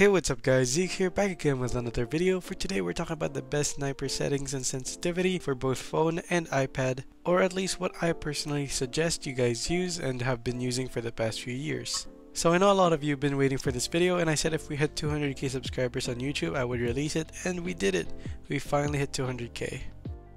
Hey, what's up guys, Zeke here, back again with another video. For today we're talking about the best sniper settings and sensitivity for both phone and iPad, or at least what I personally suggest you guys use and have been using for the past few years. So I know a lot of you have been waiting for this video, and I said if we hit 200k subscribers on YouTube I would release it, and we did it. We finally hit 200k.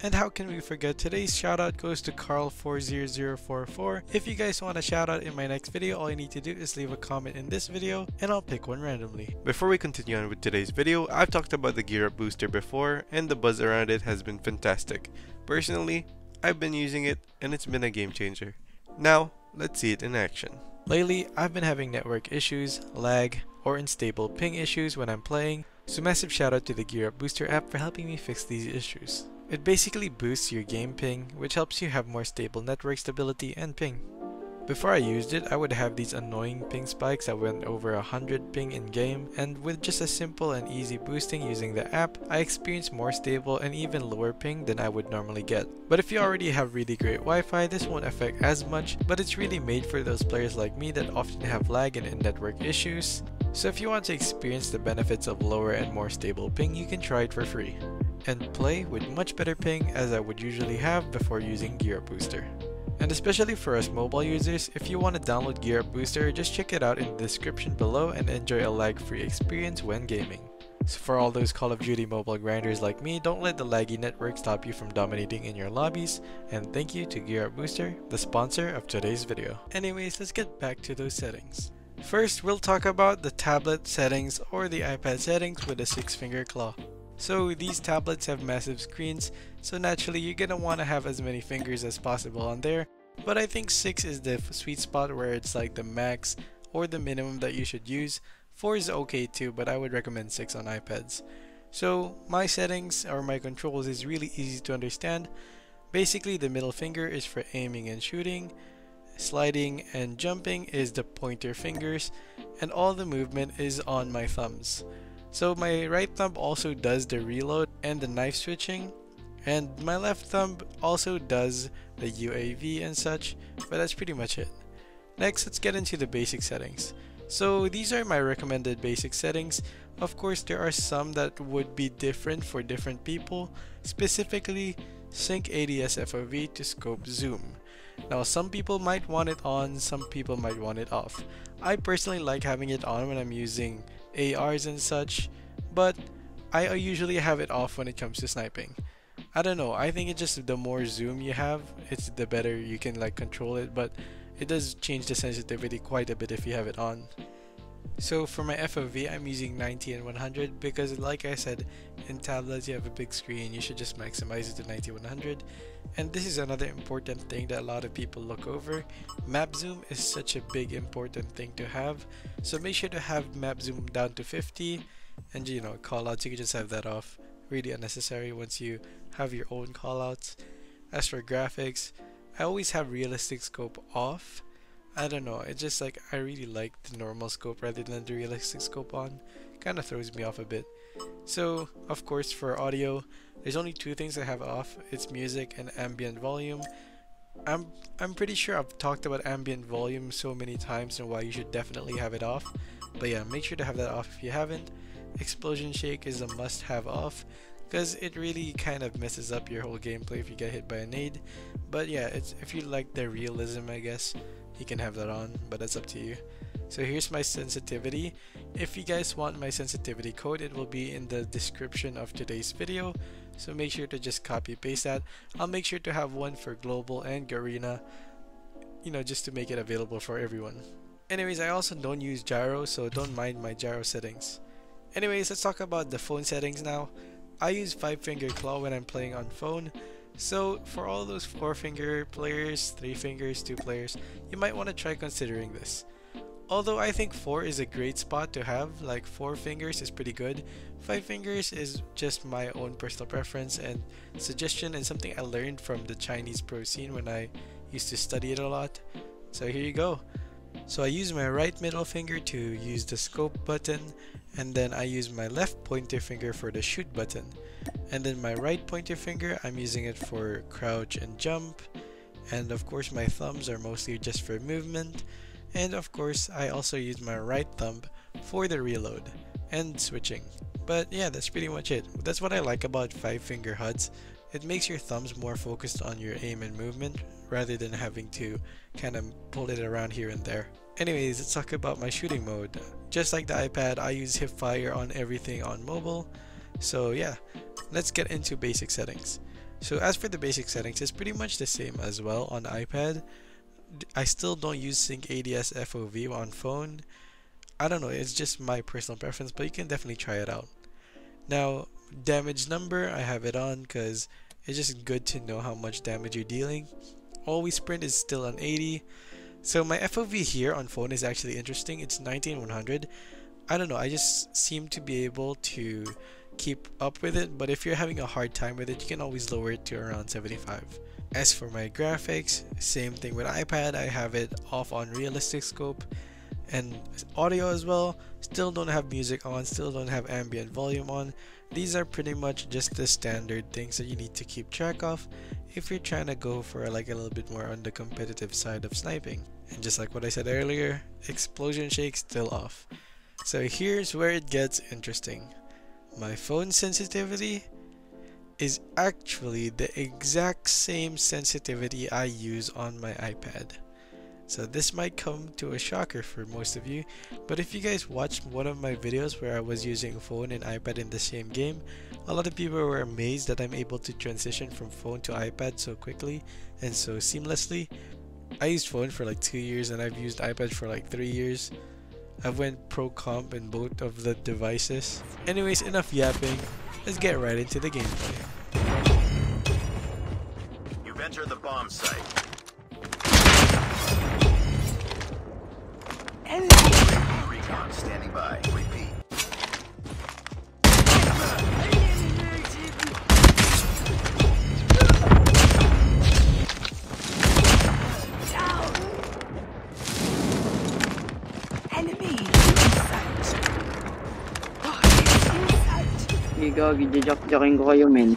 And how can we forget, today's shoutout goes to Carl40044. If you guys want a shoutout in my next video, all you need to do is leave a comment in this video and I'll pick one randomly. Before we continue on with today's video, I've talked about the Gear Up booster before and the buzz around it has been fantastic. Personally, I've been using it and it's been a game changer. Now, let's see it in action. Lately, I've been having network issues, lag, or unstable ping issues when I'm playing, so massive shoutout to the Gear Up booster app for helping me fix these issues. It basically boosts your game ping, which helps you have more stable network stability and ping. Before I used it, I would have these annoying ping spikes that went over 100 ping in game, and with just a simple and easy boosting using the app, I experienced more stable and even lower ping than I would normally get. But if you already have really great Wi-Fi, this won't affect as much, but it's really made for those players like me that often have lag and network issues. So if you want to experience the benefits of lower and more stable ping, you can try it for free and play with much better ping as I would usually have before using Gear Up Booster. And especially for us mobile users, if you want to download Gear Up Booster, just check it out in the description below and enjoy a lag-free experience when gaming. So for all those Call of Duty mobile grinders like me, don't let the laggy network stop you from dominating in your lobbies, and thank you to Gear Up Booster, the sponsor of today's video. Anyways, let's get back to those settings. First, we'll talk about the tablet settings or the iPad settings with a 6-finger claw. So these tablets have massive screens, so naturally you're gonna want to have as many fingers as possible on there, but I think 6 is the sweet spot where it's like the max or the minimum that you should use. 4 is okay too, but I would recommend 6 on iPads. So my settings or my controls is really easy to understand. Basically the middle finger is for aiming and shooting, sliding and jumping is the pointer fingers, and all the movement is on my thumbs. So my right thumb also does the reload and the knife switching, and my left thumb also does the UAV and such, but that's pretty much it. Next, let's get into the basic settings. So these are my recommended basic settings. Of course, there are some that would be different for different people, specifically sync ADS FOV to scope zoom. Now some people might want it on, some people might want it off. I personally like having it on when I'm using ARs and such, but I usually have it off when it comes to sniping. I don't know, I think it's just the more zoom you have, it's the better you can like control it, but it does change the sensitivity quite a bit if you have it on. So for my FOV, I'm using 90 and 100 because like I said, in tablets you have a big screen, you should just maximize it to 90-100. And this is another important thing that a lot of people look over. Map zoom is such a big important thing to have, so make sure to have map zoom down to 50, and you know, callouts you can just have that off. Really unnecessary once you have your own callouts. As for graphics, I always have realistic scope off. I don't know, it's just like I really like the normal scope rather than the realistic scope on. Kind of throws me off a bit. So of course for audio, there's only two things I have off. It's music and ambient volume. I'm pretty sure I've talked about ambient volume so many times and why you should definitely have it off. But yeah, make sure to have that off if you haven't. Explosion shake is a must have off, because it really kind of messes up your whole gameplay if you get hit by a nade. But yeah, it's if you like the realism, I guess you can have that on, but that's up to you. So here's my sensitivity. If you guys want my sensitivity code, it will be in the description of today's video, so make sure to just copy paste that. I'll make sure to have one for global and Garena, you know, just to make it available for everyone. Anyways, I also don't use gyro, so don't mind my gyro settings. Anyways, let's talk about the phone settings now. I use 5-finger claw when I'm playing on phone. So for all those 4-finger players, 3 fingers, 2 players, you might want to try considering this. Although I think 4 is a great spot to have, like 4 fingers is pretty good. 5 fingers is just my own personal preference and suggestion, and something I learned from the Chinese pro scene when I used to study it a lot. So here you go. So I use my right middle finger to use the scope button, and then I use my left pointer finger for the shoot button. And then my right pointer finger, I'm using it for crouch and jump. And of course my thumbs are mostly just for movement. And of course I also use my right thumb for the reload. and switching. But yeah, that's pretty much it. That's what I like about 5-finger HUDs. It makes your thumbs more focused on your aim and movement rather than having to kind of pull it around here and there. Anyways, let's talk about my shooting mode. Just like the iPad, I use hip fire on everything on mobile. So yeah, let's get into basic settings. So as for the basic settings, it's pretty much the same as well on the iPad. I still don't use Sync ADS FOV on phone. I don't know, it's just my personal preference, but you can definitely try it out. Now, damage number, I have it on because it's just good to know how much damage you're dealing. Always sprint is still on 80. So my FOV here on phone is actually interesting. It's 19100. I don't know, I just seem to be able to keep up with it, but if you're having a hard time with it, you can always lower it to around 75. As for my graphics, same thing with iPad. I have it off on realistic scope, and audio as well. Still don't have music on, still don't have ambient volume on. These are pretty much just the standard things that you need to keep track of if you're trying to go for like a little bit more on the competitive side of sniping. And just like what I said earlier, explosion shake still off. So here's where it gets interesting. My phone sensitivity is actually the exact same sensitivity I use on my iPad. So this might come to a shocker for most of you, but if you guys watched one of my videos where I was using phone and iPad in the same game, a lot of people were amazed that I'm able to transition from phone to iPad so quickly and so seamlessly. I used phone for like 2 years and I've used iPad for like 3 years. I've went pro comp in both of the devices. Anyways, enough yapping. Let's get right into the gameplay. You've entered the bomb site. Recon standing by. Repeat. Gagi, jajak-jakin ko kayo, men.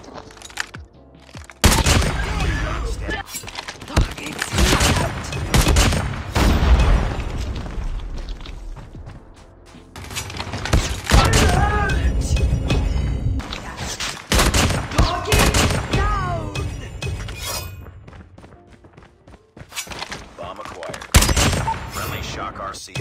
Bomb acquired. Friendly shock RC.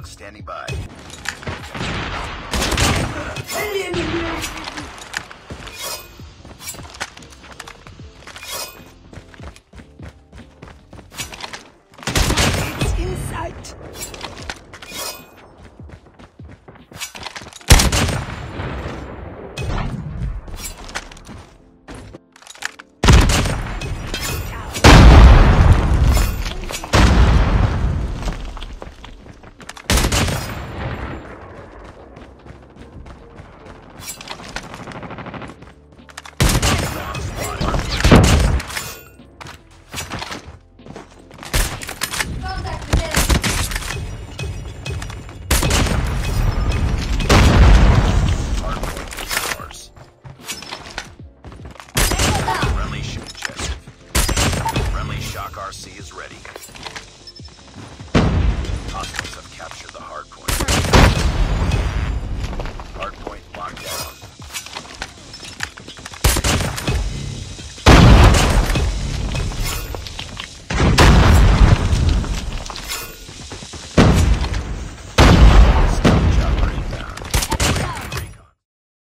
Standing by. It's in sight. RC is ready. Hostiles have captured the hard point.